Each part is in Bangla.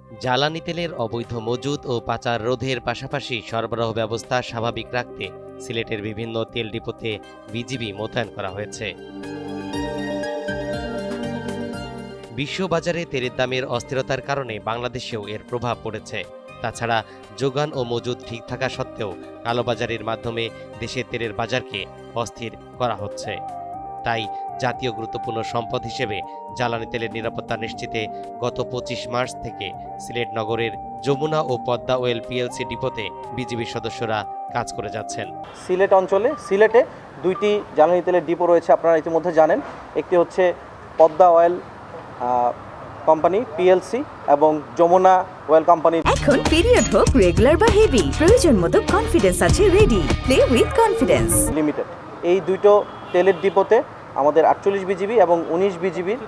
জ্বালানি তেলের অবৈধ মজুদ ও পাচার রোধের পাশাপাশি সরবরাহ ব্যবস্থা স্বাভাবিক রাখতে সিলেটের বিভিন্ন তেল ডিপোতে বিজিবি মোতায়েন করা হয়েছে। বিশ্ববাজারে তেলের দামের অস্থিরতার কারণে বাংলাদেশেও এর প্রভাব পড়েছে। তাছাড়া যোগান ও মজুদ ঠিক থাকা সত্ত্বেও কালোবাজারের মাধ্যমে দেশের তেলের বাজারকে অস্থির করা হচ্ছে। তাই জাতীয় গুরুত্বপূর্ণ সম্পদ হিসেবে জ্বালানি তেলের নিরাপত্তা নিশ্চিতে গত 25 মার্চ থেকে সিলেট নগরের যমুনা ও পদ্মা ওয়েল পিএলসি ডিপোতে বিজিবির সদস্যরা কাজ করে যাচ্ছেন। সিলেটে দুইটি জ্বালানি তেলের ডিপো রয়েছে, আপনারা ইতিমধ্যে জানেন। একটি হচ্ছে পদ্মা অয়েল কোম্পানি পিএলসি এবং যমুনা অয়েল কোম্পানি। এখন পিরিয়ড হোক রেগুলার বা হেভি, প্রয়োজন মতো কনফিডেন্স আছে ready. Play with confidence limited. এই দুটো তেলের ডিপোতে আমাদের 48 বিজিবি এবং 19 বিজিবির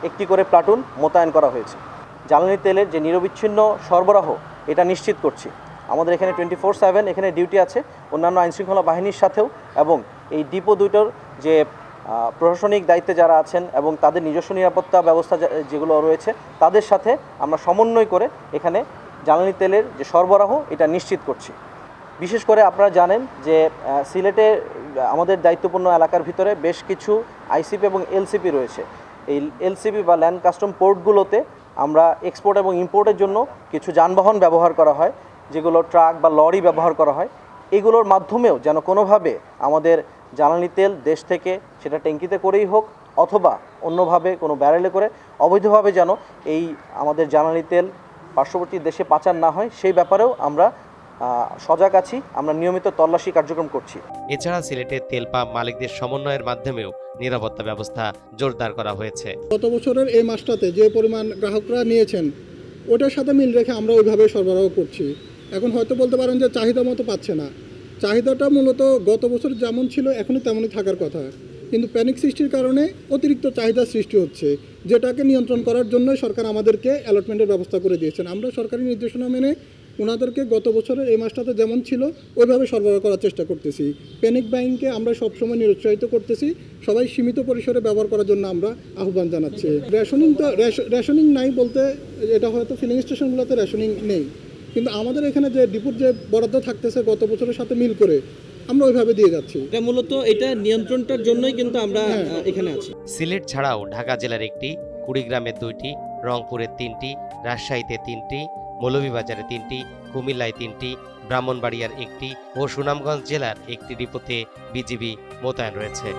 একটি করে প্লাটুন মোতায়েন করা হয়েছে। জ্বালানি তেলের যে নিরবিচ্ছিন্ন সরবরাহ এটা নিশ্চিত করছি। আমাদের এখানে 24/7 এখানে ডিউটি আছে অন্যান্য আইনশৃঙ্খলা বাহিনীর সাথেও, এবং এই ডিপো দুটোর যে প্রশাসনিক দায়িত্বে যারা আছেন এবং তাদের নিজস্ব নিরাপত্তা ব্যবস্থা যেগুলো রয়েছে তাদের সাথে আমরা সমন্বয় করে এখানে জ্বালানি তেলের যে সরবরাহ এটা নিশ্চিত করছি। বিশেষ করে আপনারা জানেন যে সিলেটে আমাদের দায়িত্বপূর্ণ এলাকার ভিতরে বেশ কিছু আইসিপি এবং এলসিপি রয়েছে। এই এলসিপি বা ল্যান্ড কাস্টম পোর্টগুলোতে আমরা এক্সপোর্ট এবং ইম্পোর্টের জন্য কিছু যানবাহন ব্যবহার করা হয়, যেগুলো ট্রাক বা লরি ব্যবহার করা হয়। এগুলোর মাধ্যমেও যেন কোনোভাবে আমাদের জ্বালানি তেল দেশ থেকে, সেটা ট্যাঙ্কিতে করেই হোক অথবা অন্যভাবে কোনো ব্যারেলে করে অবৈধভাবে যেন এই আমাদের জ্বালানি তেল পার্শ্ববর্তী দেশে পাচার না হয়, সেই ব্যাপারেও আমরা সজাগ আছি। আমরা নিয়মিত তল্লাশি কার্যক্রম করছি। এছাড়া সিলেটের তেল পাম্প মালিকদের সমন্বয়ের মাধ্যমেও নিরাপত্তা ব্যবস্থা জোরদার করা হয়েছে। গত বছরের এই মাসটাতে যে পরিমাণ গ্রাহকরা নিয়েছেন ওটার সাথে মিল রেখে আমরা ওইভাবে সরবরাহ করছি। এখন হয়তো বলতে পারেন যে চাহিদা মতো পাচ্ছে না। চাহিদাটা মূলত গত বছর যেমন ছিল এখনই তেমনই থাকার কথা, কিন্তু প্যানিক সৃষ্টির কারণে অতিরিক্ত চাহিদা সৃষ্টি হচ্ছে, যেটাকে নিয়ন্ত্রণ করার জন্য সরকার আমাদেরকে অ্যালটমেন্টের ব্যবস্থা করে দিয়েছেন। আমরা সরকারি নির্দেশনা মেনে ওনাদেরকে গত বছরের এই মাসটাতে যেমন ছিল ওইভাবে সরবরাহ করার চেষ্টা করতেছি। প্যানিক বাইংকে আমরা সবসময় নিরুৎসাহিত করতেছি, সবাই সীমিত পরিসরে ব্যবহার করার জন্য আমরা আহ্বান জানাচ্ছি। রেশনিং নাই বলতে এটা হয়তো ফিলিং স্টেশনগুলোতে রেশনিং নেই, কিন্তু আমাদের এখানে যে ডিপুর যে বরাদ্দ থাকতেছে গত বছরের সাথে মিল করে আমরা ওইভাবে দিয়ে যাচ্ছি। এটা মূলত এটা নিয়ন্ত্রণটার জন্যই কিন্তু আমরা এখানে আছি। সিলেট ছাড়াও ঢাকা জেলার একটি, কুড়িগ্রামের 2টি, রংপুরের 3টি, রাজশাহীতে 3টি, মৌলভীবাজারে 3টি, কুমিল্লায় 3টি, ব্রাহ্মণবাড়িয়ার 1টি ও সুনামগঞ্জ জেলার 1টি ডিপোতে বিজিবি মোতায়েন রয়েছে।